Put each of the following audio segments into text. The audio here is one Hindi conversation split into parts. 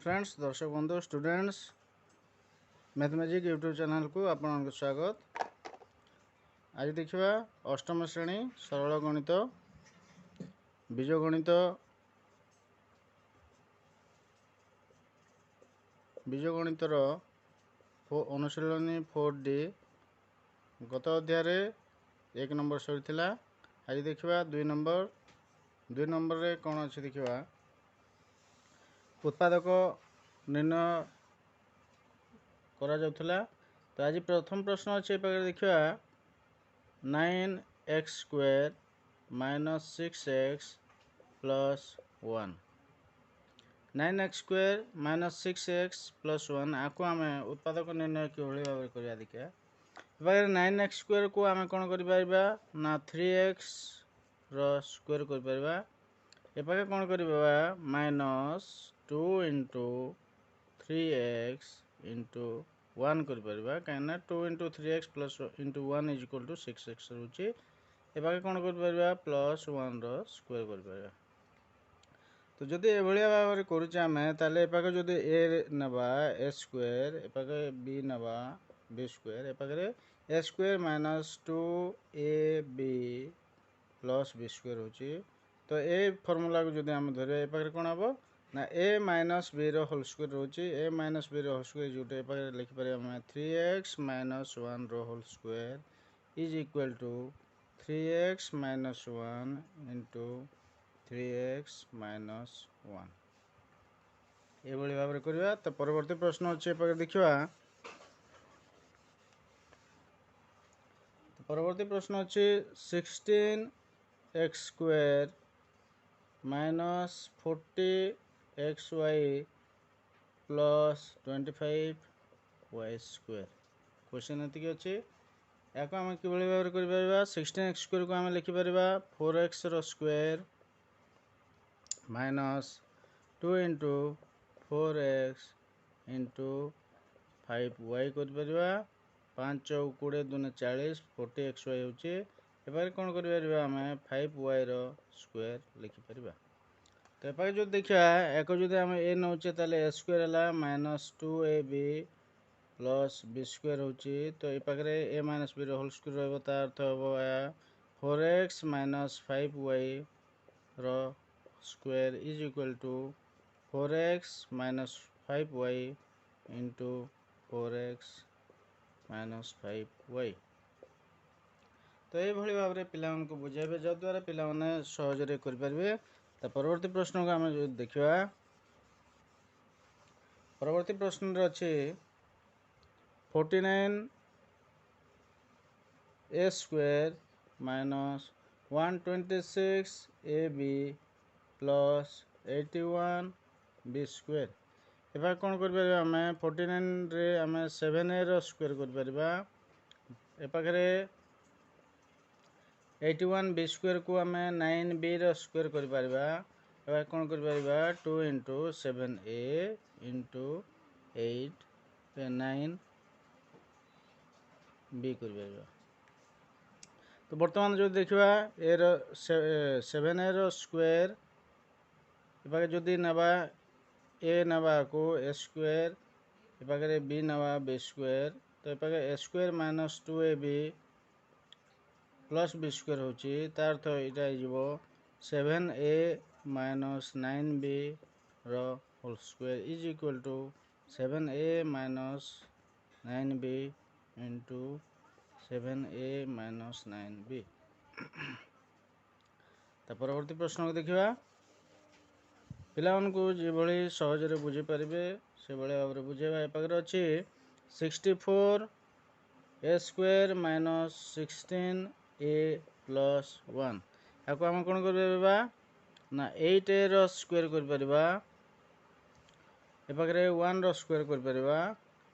फ्रेंड्स दर्शक बंधु स्टूडेंट्स मैथमेटिक्स यूट्यूब चैनल को आपन स्वागत। आज देखा अष्टम श्रेणी सरल गणित बीजगणितर अनुशीलनी 4D गत अध्याय 1 नंबर सरी। आज देखा 2 नंबर रे कौन अच्छे देखा उत्पादक निर्णय करा जाउथला। तो आज प्रथम प्रश्न अच्छे देखा 9x² - 6x + 1। 9x² - 6x + 1 आपको आम उत्पादक निर्णय कि भाव करवा देखा। 9x² को आम कौन कर ना 3x स्क्वायर कर कौन कर -2 × 3x × 1 कर कहीं 2 × 3x + 1 = 6x रोचे। एपाके कौन कर +1 स्क्वायर कर। तो जदि एभलिया भाव करें ताले एपाके जदि a नवा a² एपाके b नवा b²। एपाके a² - 2ab + b² होची। तो ए फॉर्मूला को जदि आम धरिया एपाके कौन हम ना a - b रो होल स्क्वायर रोची। a - b रो होल स्क्वायर जोटे एपाके लिखि पारे हम 3x - 1 रो होल स्क्वायर = 3x - 1 × 3x - 1 ये भाव में करवा। तो परवर्ती प्रश्न अच्छे देखा। तो परवर्ती प्रश्न अच्छे 16x² - 40xy + 25y²। क्वेश्चन ये अच्छे या आम कि भाव कर 16x² को आम लिखिपर 4x स्क्वायर -2 × 4x × 5y कर 5 × 20 = 40 40xy होचे। एबार कौन कर आम 5y रो स्क्वायर लिखिपर। तो एपाके जो देखा एक जो आम ए नौचे ताले a² है -2ab + b² होची। तो ये a - b रो होल स्क्वायर रहा तार अर्थ हम 4x - 5y रो square = 4x - 5y × 4x - 5y। तो ये भाव में पिला को बुझाइबे जद्वारा पिला सहजरे करें। तो परवर्ती प्रश्न को आम देखा। परवर्ती प्रश्न अच्छे 49a² - 126ab + 81b²। एबार कौन कर 49 रे आम 7a रो स्क्वायर कर। एपाखे 81b² को आम 9b रो स्क्वायर कर। कौन कर 2 × 7a × 8 9b कर। तो बर्तमान जो देखा 7a रो स्क्वायर एपाके जदि नवा a नवा को a² एपाके b नवा b²। तो एपाके a² - 2ab + b² होची। तार अर्थ यहाँ 7a - 9b रो whole square = 7a - 9b × 7a - 9b। तो परवर्ती प्रश्न को देखा पिला को जो सहजरे बुझी पारे से भाव में बुझेगा। एपाखे अच्छी 64a² - 16a + 1 आपको आम कौन कर ना 8a रो स्क्वायर कर। एपाखे 1 रो स्क्वायर कर।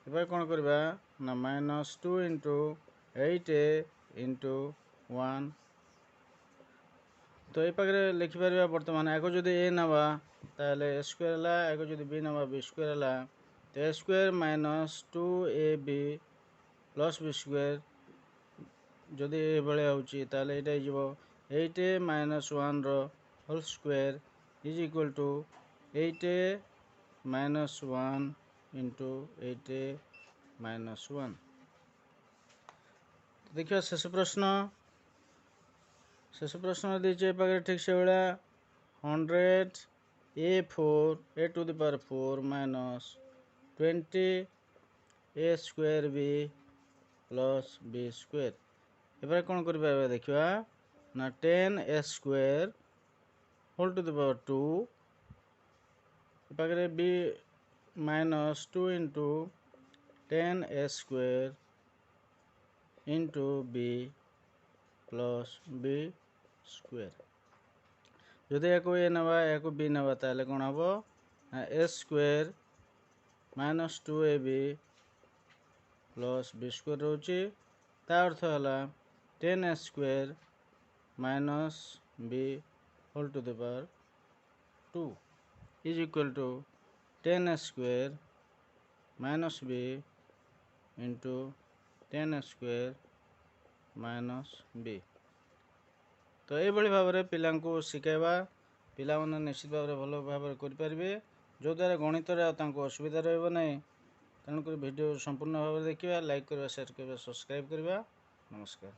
एपाखे कौन कर ना -2 × 8a × 1। तो ये पाखे लिखिपर बर्तमान एक जो ए नवा ताले a² है एक जो b नवा b² है। तो a² - 2ab + b² जदि ये भाया होची ताले ये 8a - 1 रो whole square = 8a -1 into 8a -1। देखिए शेष प्रश्न दीजिए पाखे ठीक से भाया 100 a to the power 4 -20 a square b plus b square. एबार कौन कर देखा ना 10 a square whole to the power 2 पाखे b -2 into 10 a square into b plus b square. जदि या ए नवा या बी नवा ताले कौन हम a square -2ab plus b square रोचे ता अर्थ है 10 a square minus b whole to the power 2 is equal to 10 a square minus b into 10 a square minus b। तो ये भाव में पिला शिखाइबा पिला माने निश्चित भाव में भल भाव करें जो द्वारा गणित असुविधा रहा। तेणुक वीडियो संपूर्ण भाव में देखा, लाइक करवा, शेयर करवा, सब्सक्राइब करवा। नमस्कार।